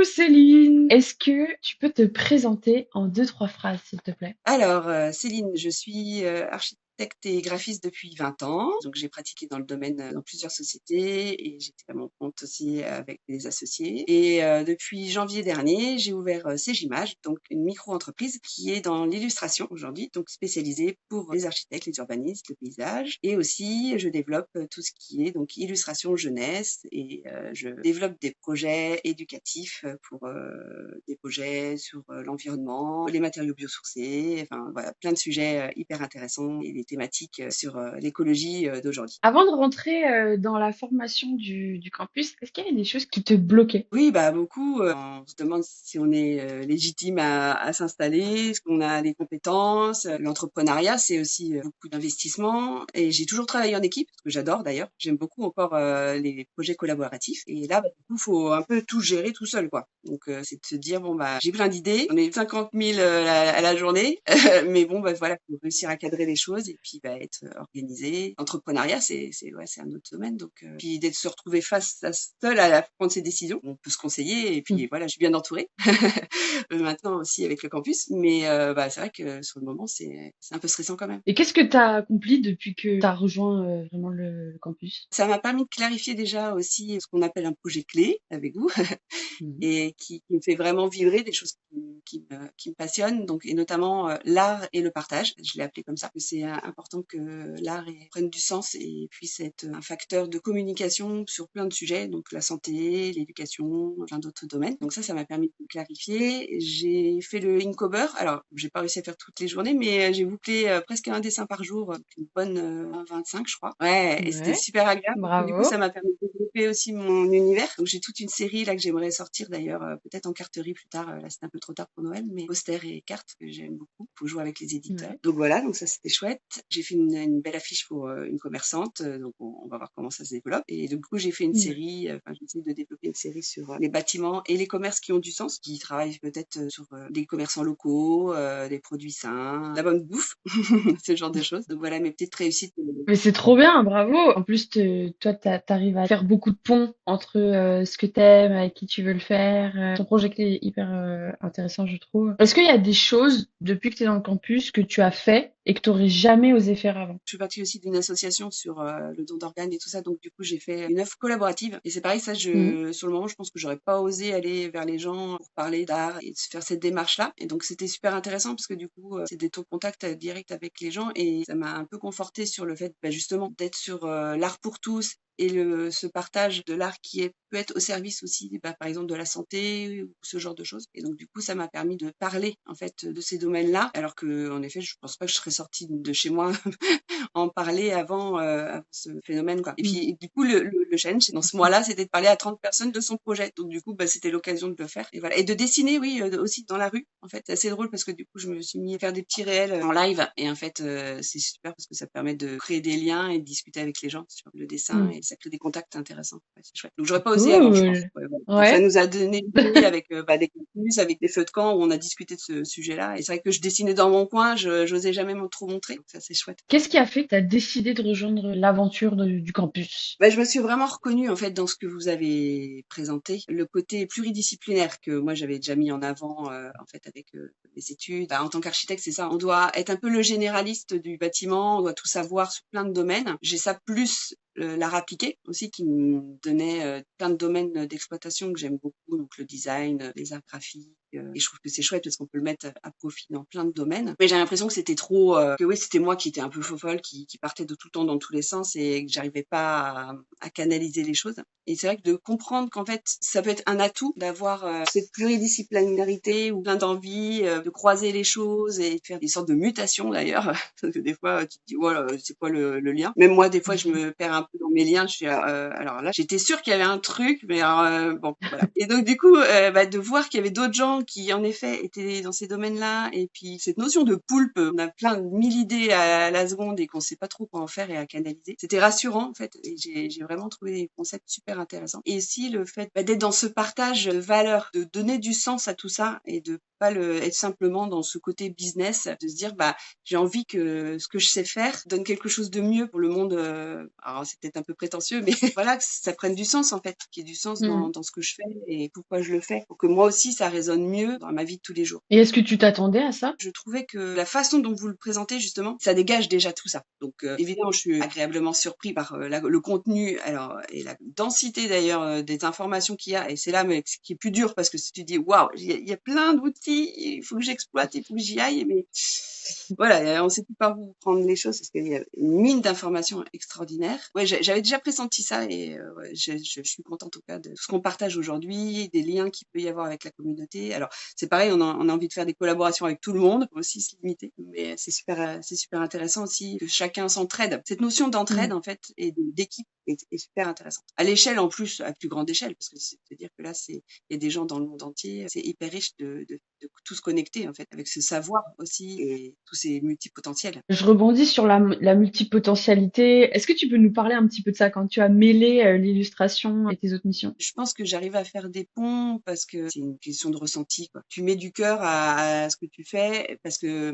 Céline, est-ce que tu peux te présenter en deux, trois phrases, s'il te plaît? Alors, Céline, je suis architecte et graphiste depuis 20 ans. Donc, j'ai pratiqué dans le domaine dans plusieurs sociétés et j'étais à mon compte aussi avec des associés. Et depuis janvier dernier, j'ai ouvert Cégimage, donc une micro-entreprise qui est dans l'illustration aujourd'hui, donc spécialisée pour les architectes, les urbanistes, le paysage. Et aussi, je développe tout ce qui est donc illustration jeunesse et je développe des projets éducatifs pour des projets sur l'environnement, les matériaux biosourcés, enfin voilà, plein de sujets hyper intéressants et des thématiques sur l'écologie d'aujourd'hui. Avant de rentrer dans la formation du campus, est-ce qu'il y a des choses qui te bloquaient? Oui, bah beaucoup. On se demande si on est légitime à s'installer, est-ce qu'on a les compétences. L'entrepreneuriat, c'est aussi beaucoup d'investissement. Et j'ai toujours travaillé en équipe, ce que j'adore d'ailleurs. J'aime beaucoup encore les projets collaboratifs. Et là, bah, du coup, faut un peu tout gérer tout seul, quoi. Donc, c'est de se dire bon bah, j'ai plein d'idées. On est 50 000 à la journée, mais bon bah voilà, faut réussir à cadrer les choses et puis bah, être organisé. L'entrepreneuriat, c'est un autre domaine. Donc, puis d'être se retrouver face à seul à prendre ses décisions. On peut se conseiller et puis voilà, je suis bien entourée maintenant aussi avec le campus. Mais bah, c'est vrai que sur le moment, c'est un peu stressant quand même. Et qu'est-ce que tu as accompli depuis que tu as rejoint vraiment le campus? Ça m'a permis de clarifier déjà aussi ce qu'on appelle un projet clé avec vous Mhm. et qui me fait vraiment vibrer des choses qui me passionnent, donc, et notamment l'art et le partage. Je l'ai appelé comme ça. C'est important que l'art prenne du sens et puisse être un facteur de communication sur plein de sujets, donc la santé, l'éducation, plein d'autres domaines. Donc ça m'a permis de clarifier. J'ai fait le Inktober. Alors, j'ai pas réussi à faire toutes les journées, mais j'ai bouclé presque un dessin par jour, une bonne 25, je crois. Ouais, et c'était Ouais, super agréable parce que du coup, bravo. ça m'a permis de développer aussi mon univers. Donc, j'ai toute une série là que j'aimerais sortir d'ailleurs, peut-être en carterie plus tard. Là, c'est un peu trop tard pour Noël, mais posters et cartes que j'aime beaucoup. Faut jouer avec les éditeurs. Ouais. Donc voilà, donc ça c'était chouette. J'ai fait une belle affiche pour une commerçante, donc on va voir comment ça se développe. Et du coup, j'ai fait une Ouais. série. Enfin, j'essaie de développer une série sur les bâtiments et les commerces qui ont du sens, qui travaillent peut-être sur des commerçants locaux, des produits sains, la bonne bouffe, ce genre de choses. Donc voilà mes petites réussites. Mais c'est trop bien, bravo. En plus, toi, t'arrives à faire beaucoup de ponts entre ce que t'aimes, avec qui tu veux le faire. Ton projet est hyper intéressant, je trouve. Est-ce qu'il y a des choses depuis que t'es dans le campus que tu as fait et que t'aurais jamais osé faire avant? Je fais partie aussi d'une association sur le don d'organes et tout ça, donc du coup j'ai fait une œuvre collaborative et c'est pareil, ça Mhm. sur le moment je pense que j'aurais pas osé aller vers les gens pour parler d'art et de faire cette démarche là, et donc c'était super intéressant parce que du coup c'est d'être au contact direct avec les gens et ça m'a un peu conforté sur le fait bah, justement d'être sur l'art pour tous et ce partage de l'art qui peut être au service aussi, bah, par exemple, de la santé ou ce genre de choses. Et donc, du coup, ça m'a permis de parler, en fait, de ces domaines-là. Alors que, en effet, je pense pas que je serais sortie de chez moi en parler avant ce phénomène, quoi. Et Mhm. puis, du coup, le challenge, c'est dans ce mois-là, c'était de parler à 30 personnes de son projet. Donc, du coup, bah, c'était l'occasion de le faire. Et voilà. Et de dessiner, oui, aussi dans la rue. En fait, c'est assez drôle parce que du coup, je me suis mis à faire des petits réels en live. Et en fait, c'est super parce que ça permet de créer des liens et de discuter avec les gens sur le dessin Mhm. et ça crée des contacts intéressants. Ouais, c'est chouette. Donc, j'aurais pas osé avant, je pense. Cool. Ouais, voilà. Donc, ça Ouais. nous a donné l'idée avec bah, des campus, avec des feux de camp où on a discuté de ce sujet-là. Et c'est vrai que je dessinais dans mon coin, j'osais jamais trop montrer. Donc, ça, c'est chouette. Qu'est-ce qui a fait que t'as décidé de rejoindre l'aventure du campus? Bah, je me suis vraiment reconnue en fait dans ce que vous avez présenté, le côté pluridisciplinaire que moi j'avais déjà mis en avant en fait avec les études. Bah, en tant qu'architecte, c'est ça, on doit être un peu le généraliste du bâtiment, on doit tout savoir sur plein de domaines. J'ai ça plus l'art appliqué aussi qui me donnait plein de domaines d'exploitation que j'aime beaucoup, donc le design, les arts graphiques. Et je trouve que c'est chouette parce qu'on peut le mettre à profit dans plein de domaines. Mais j'ai l'impression que c'était trop, que oui, c'était moi qui étais un peu fofolle, qui partait de tout le temps dans tous les sens et que j'arrivais pas à canaliser les choses. Et c'est vrai que de comprendre qu'en fait, ça peut être un atout d'avoir cette pluridisciplinarité ou plein d'envie de croiser les choses et de faire des sortes de mutations d'ailleurs. Parce que des fois, tu te dis, voilà, c'est quoi le lien? Même moi, des fois, je me perds un peu dans mes liens. Je suis, alors là, j'étais sûre qu'il y avait un truc, mais bon, voilà. Et donc, du coup, bah, de voir qu'il y avait d'autres gens qui, en effet, étaient dans ces domaines-là. Et puis, cette notion de poulpe, on a plein de mille idées à la seconde et qu'on sait pas trop quoi en faire et à canaliser. C'était rassurant, en fait. Et j'ai vraiment trouvé des concepts super intéressants. Et aussi, le fait bah, d'être dans ce partage de valeurs, de donner du sens à tout ça et de pas être simplement dans ce côté business, de se dire, bah, j'ai envie que ce que je sais faire donne quelque chose de mieux pour le monde. Alors c'est peut-être un peu prétentieux, mais voilà, que ça prenne du sens en fait, qu'il y ait du sens Mmh. dans ce que je fais et pourquoi je le fais, pour que moi aussi ça résonne mieux dans ma vie de tous les jours. Et est-ce que tu t'attendais à ça? Je trouvais que la façon dont vous le présentez justement, ça dégage déjà tout ça. Donc évidemment, je suis agréablement surpris par le contenu, alors et la densité d'ailleurs des informations qu'il y a. Et c'est là mais ce qui est plus dur parce que si tu dis waouh, il y a plein d'outils, il faut que j'exploite, il faut que j'y aille, mais voilà, on sait plus par où prendre les choses parce qu'il y a une mine d'informations extraordinaire. Ouais, j'avais déjà pressenti ça et ouais, je suis contente en tout cas de tout ce qu'on partage aujourd'hui, des liens qu'il peut y avoir avec la communauté. Alors c'est pareil, on a envie de faire des collaborations avec tout le monde, faut aussi se limiter, mais c'est super intéressant aussi que chacun s'entraide. Cette notion Mmh. d'entraide en fait et d'équipe est super intéressante. À l'échelle en plus, à plus grande échelle, parce que c'est-à-dire que là il y a des gens dans le monde entier, c'est hyper riche de tous connecter en fait avec ce savoir aussi et tous ces multipotentiels. Je rebondis sur la multipotentialité. Est-ce que tu peux nous parler un petit peu de ça quand tu as mêlé l'illustration et tes autres missions? Je pense que j'arrive à faire des ponts parce que c'est une question de ressenti, quoi. Tu mets du cœur à ce que tu fais parce que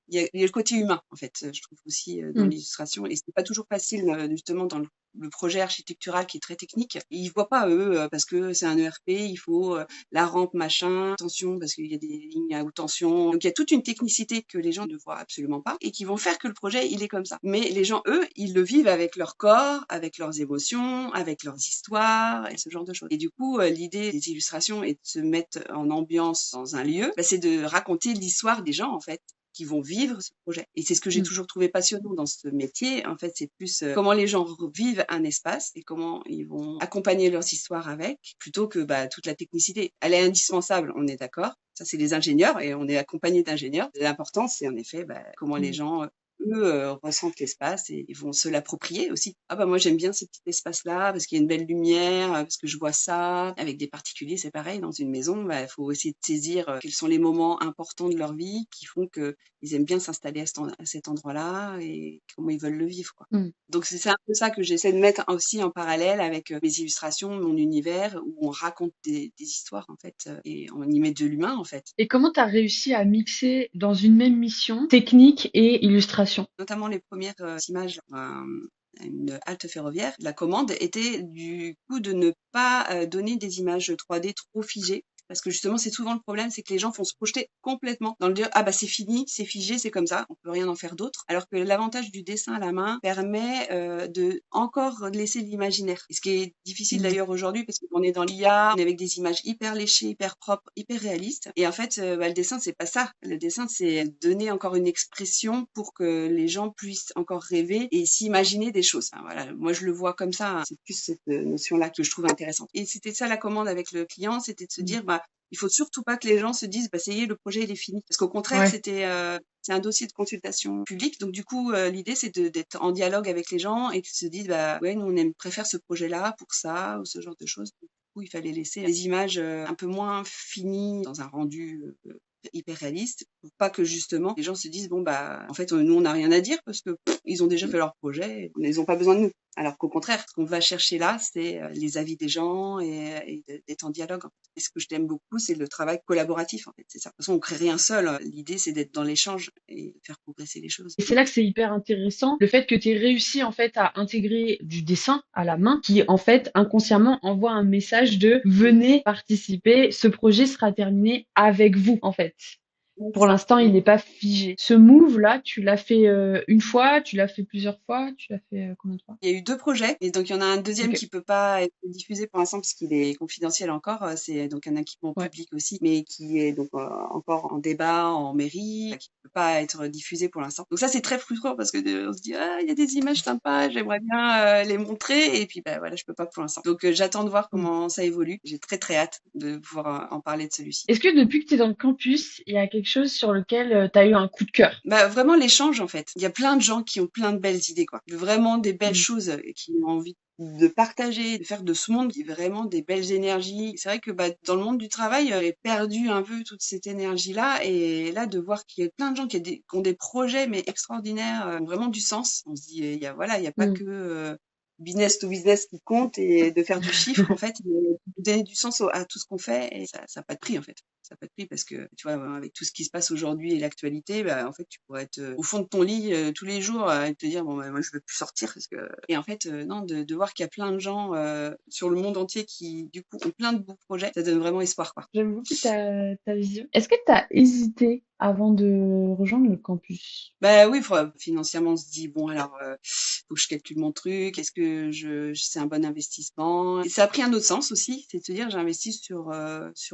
il y a le côté humain en fait. Je trouve aussi dans Mmh. l'illustration et c'est pas toujours facile justement dans le projet architectural qui est très technique. Ils voient pas eux parce que c'est un ERP, il faut la rampe machin, attention parce qu'il y a des lignes à haute tension. Donc il y a toute une technicité que les gens ne voient absolument pas et qui vont faire que le projet il est comme ça. Mais les gens eux, ils le vivent avec leur corps, avec leurs émotions, avec leurs histoires et ce genre de choses. Et du coup, l'idée des illustrations et de se mettre en ambiance dans un lieu, bah, c'est de raconter l'histoire des gens en fait qui vont vivre ce projet. Et c'est ce que j'ai Mmh. toujours trouvé passionnant dans ce métier. En fait, c'est plus comment les gens vivent un espace et comment ils vont accompagner leurs histoires avec, plutôt que bah, toute la technicité. Elle est indispensable, on est d'accord. Ça, c'est les ingénieurs et on est accompagné d'ingénieurs. L'important, c'est en effet bah, comment les Mmh. gens eux ressentent l'espace et ils vont se l'approprier aussi. Ah bah moi j'aime bien ce petit espace-là parce qu'il y a une belle lumière, parce que je vois ça. Avec des particuliers, c'est pareil. Dans une maison, bah, il faut essayer de saisir quels sont les moments importants de leur vie qui font que ils aiment bien s'installer à cet endroit-là et comment ils veulent le vivre, quoi. Mmh. Donc c'est un peu ça que j'essaie de mettre aussi en parallèle avec mes illustrations, mon univers où on raconte des histoires en fait et on y met de l'humain en fait. Et comment tu as réussi à mixer dans une même mission technique et illustration? Notamment les premières images une halte ferroviaire, la commande était du coup de ne pas donner des images 3D trop figées. Parce que justement, c'est souvent le problème, c'est que les gens vont se projeter complètement dans le dire ah bah c'est fini, c'est figé, c'est comme ça, on peut rien en faire d'autre. Alors que l'avantage du dessin à la main permet de encore laisser l'imaginaire. Et ce qui est difficile Mmh. d'ailleurs aujourd'hui parce qu'on est dans l'IA, on est avec des images hyper léchées, hyper propres, hyper réalistes. Et en fait, bah, le dessin c'est pas ça. Le dessin c'est donner encore une expression pour que les gens puissent encore rêver et s'imaginer des choses. Enfin, voilà, moi je le vois comme ça. Hein. C'est plus cette notion-là que je trouve intéressante. Et c'était ça la commande avec le client, c'était de se Mmh. dire bah il faut surtout pas que les gens se disent bah ça y est le projet il est fini parce qu'au contraire Ouais. c'est un dossier de consultation publique donc du coup l'idée c'est d'être en dialogue avec les gens et qu'ils se disent bah ouais nous préfère ce projet-là pour ça ou ce genre de choses. Du coup il fallait laisser les images un peu moins finies dans un rendu hyper réaliste pour pas que justement les gens se disent bon bah en fait nous on n'a rien à dire parce que ils ont déjà fait leur projet et ils ont pas besoin de nous. Alors qu'au contraire, ce qu'on va chercher là, c'est les avis des gens et d'être en dialogue. En fait. Et ce que je t'aime beaucoup, c'est le travail collaboratif. En fait, c'est ça. De toute façon, on crée rien seul. L'idée, c'est d'être dans l'échange et de faire progresser les choses. Et c'est là que c'est hyper intéressant, le fait que tu aies réussi en fait à intégrer du dessin à la main qui en fait inconsciemment envoie un message de venez participer, ce projet sera terminé avec vous en fait. Ouais, c'est Pour ça. l'instant, il n'est pas figé. Ce move-là, tu l'as fait une fois, tu l'as fait plusieurs fois, tu l'as fait combien de fois? Il y a eu 2 projets et donc il y en a un deuxième Ok, qui peut pas être diffusé pour l'instant parce qu'il est confidentiel encore. C'est donc un équipement ouais. public aussi, mais qui est donc encore en débat en mairie, qui peut pas être diffusé pour l'instant. Donc ça c'est très frustrant parce que on se dit ah il y a des images sympas, j'aimerais bien les montrer et puis bah voilà je peux pas pour l'instant. Donc j'attends de voir Mm. comment ça évolue. J'ai très très hâte de pouvoir en parler de celui-ci. Est-ce que depuis que tu es dans le campus, il y a quelque chose sur lequel tu as eu un coup de cœur? Bah, vraiment l'échange en fait. Il y a plein de gens qui ont plein de belles idées quoi. Vraiment des belles Mm. choses qui ont envie de partager, de faire de ce monde vraiment des belles énergies. C'est vrai que bah, dans le monde du travail, j'ai perdu un peu toute cette énergie-là et là de voir qu'il y a plein de gens qui ont des projets mais extraordinaires, qui ont vraiment du sens. On se dit il y a voilà, il y a pas Mm. que business to business qui compte et de faire du chiffre en fait, mais de donner du sens à tout ce qu'on fait et ça a pas de prix en fait. ça n'a pas de prix parce que, tu vois, avec tout ce qui se passe aujourd'hui et l'actualité, bah, en fait, tu pourrais être au fond de ton lit tous les jours et te dire, bon, bah, moi, je veux plus sortir. Parce que... Et en fait, non, de voir qu'il y a plein de gens sur le monde entier qui, du coup, ont plein de beaux projets, ça donne vraiment espoir, quoi. J'aime beaucoup ta vision. Est-ce que tu as hésité avant de rejoindre le campus? Bah oui, financièrement, on se dit, bon, alors, faut que je calcule mon truc, est-ce que c'est un bon investissement? Et ça a pris un autre sens aussi, c'est de se dire, j'investis sur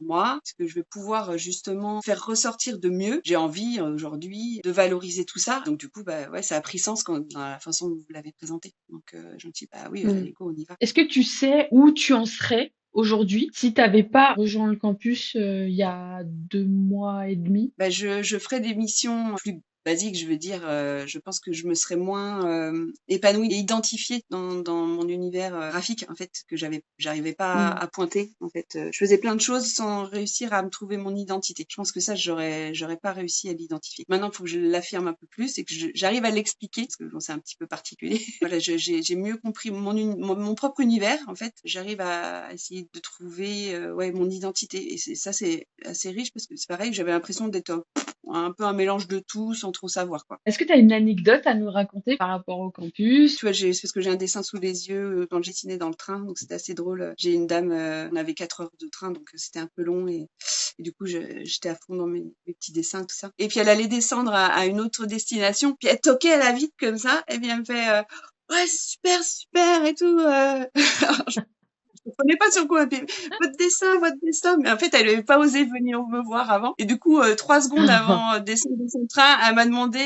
moi, est-ce que je vais pouvoir justement faire ressortir de mieux? J'ai envie aujourd'hui de valoriser tout ça. Donc du coup, bah ouais, ça a pris sens dans la façon dont vous l'avez présenté. Donc je me dis, bah oui, Hmm. allez, go, on y va. Est-ce que tu sais où tu en serais aujourd'hui si tu n'avais pas rejoint le campus il y a 2 mois et demi? Bah, je ferais des missions plus basiques, je veux dire, je pense que je me serais moins épanouie et identifiée dans mon univers graphique, en fait, que j'arrivais pas Hmm. à pointer, en fait. Je faisais plein de choses sans réussir à me trouver mon identité. Je pense que ça, j'aurais pas réussi à l'identifier. Maintenant, il faut que je l'affirme un peu plus et que j'arrive à l'expliquer, parce que bon, c'est un petit peu particulier. Voilà, j'ai mieux compris mon propre univers, en fait. J'arrive à essayer de trouver ouais, mon identité. Et ça, c'est assez riche parce que c'est pareil, j'avais l'impression d'être un peu un mélange de tout sans trop savoir, quoi. Est-ce que tu as une anecdote à nous raconter par rapport au campus? Tu vois, c'est parce que j'ai un dessin sous les yeux quand j'ai dessiné dans le train, donc c'était assez drôle. J'ai une dame, on avait 4 heures de train, donc c'était un peu long et du coup, j'étais à fond dans mes petits dessins, tout ça. Et puis elle allait descendre à une autre destination, puis elle toquait à la vitre comme ça, et puis elle me fait ouais, c'est super, super et tout. Je comprenais pas sur quoi. Puis, votre dessin. Mais en fait, elle avait pas osé venir me voir avant. Et du coup, 3 secondes avant de descendre de son train, elle m'a demandé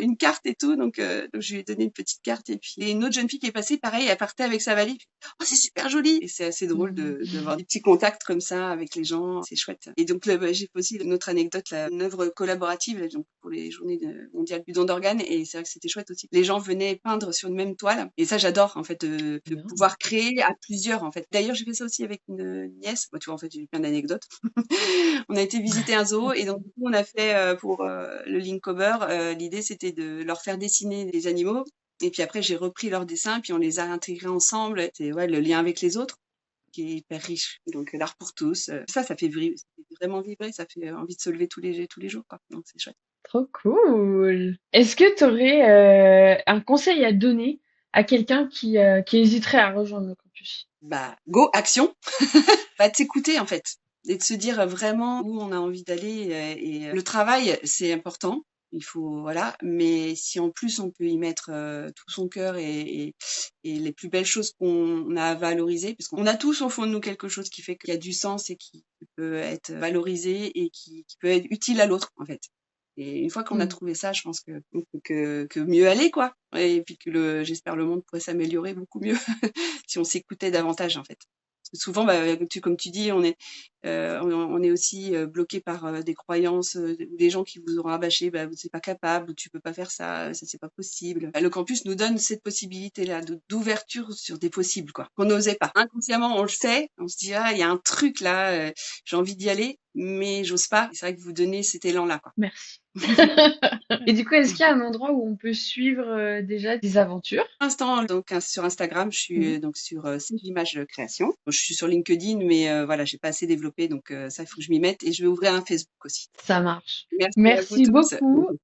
une carte et tout. Donc, je lui ai donné une petite carte. Et puis, il y a une autre jeune fille qui est passée, pareil, elle partait avec sa valise. Oh, c'est super joli. Et c'est assez drôle d'avoir des petits contacts comme ça avec les gens. C'est chouette. Et donc, là, bah, j'ai fait aussi une autre anecdote, là, une œuvre collaborative là, donc, pour les journées mondiales du don d'organes. Et c'est vrai que c'était chouette aussi. Les gens venaient peindre sur une même toile. Et ça, j'adore, en fait, de Bien. pouvoir créer à plusieurs, en fait. D'ailleurs, j'ai fait ça aussi avec une nièce. Moi, tu vois, en fait, j'ai eu plein d'anecdotes. On a été visiter un zoo et donc, du coup, on a fait pour le Linkcover, l'idée, c'était de leur faire dessiner des animaux. Et puis après, j'ai repris leurs dessins, puis on les a intégrés ensemble. C'est ouais, le lien avec les autres qui est hyper riche. Donc, l'art pour tous. Ça fait vraiment vibrer. Ça fait envie de se lever tous les jours, quoi. Donc, c'est chouette. Trop cool. Est-ce que tu aurais un conseil à donner à quelqu'un qui hésiterait à rejoindre le campus? Bah, go, action. Bah, de s'écouter, en fait. Et de se dire vraiment où on a envie d'aller. Et le travail, c'est important. Il faut, voilà. Mais si en plus on peut y mettre tout son cœur et les plus belles choses qu'on a à valoriser, parce qu'on a tous au fond de nous quelque chose qui fait qu'il y a du sens et qui peut être valorisé et qui peut être utile à l'autre, en fait. Et une fois qu'on a Hmm. trouvé ça, je pense que on peut que mieux aller, quoi. Et puis que j'espère le monde pourrait s'améliorer beaucoup mieux si on s'écoutait davantage, en fait. Parce que souvent, bah, comme tu dis, on est aussi bloqué par des croyances ou des gens qui vous auront rabâché, bah, vous n'êtes pas capable, ou tu peux pas faire ça, ça c'est pas possible. Bah, le campus nous donne cette possibilité-là d'ouverture sur des possibles, quoi, qu'on n'osait pas. Inconsciemment, on le sait, on se dit ah, il y a un truc là, j'ai envie d'y aller, mais j'ose pas. C'est vrai que vous donnez cet élan-là, quoi. Merci. Et du coup, est-ce qu'il y a un endroit où on peut suivre déjà des aventures? Pour l'instant, donc sur Instagram, je suis Mhm. donc sur Images Création. Bon, je suis sur LinkedIn, mais voilà, j'ai pas assez développé, donc ça, il faut que je m'y mette. Et je vais ouvrir un Facebook aussi. Ça marche. Merci à vous Merci tous. beaucoup.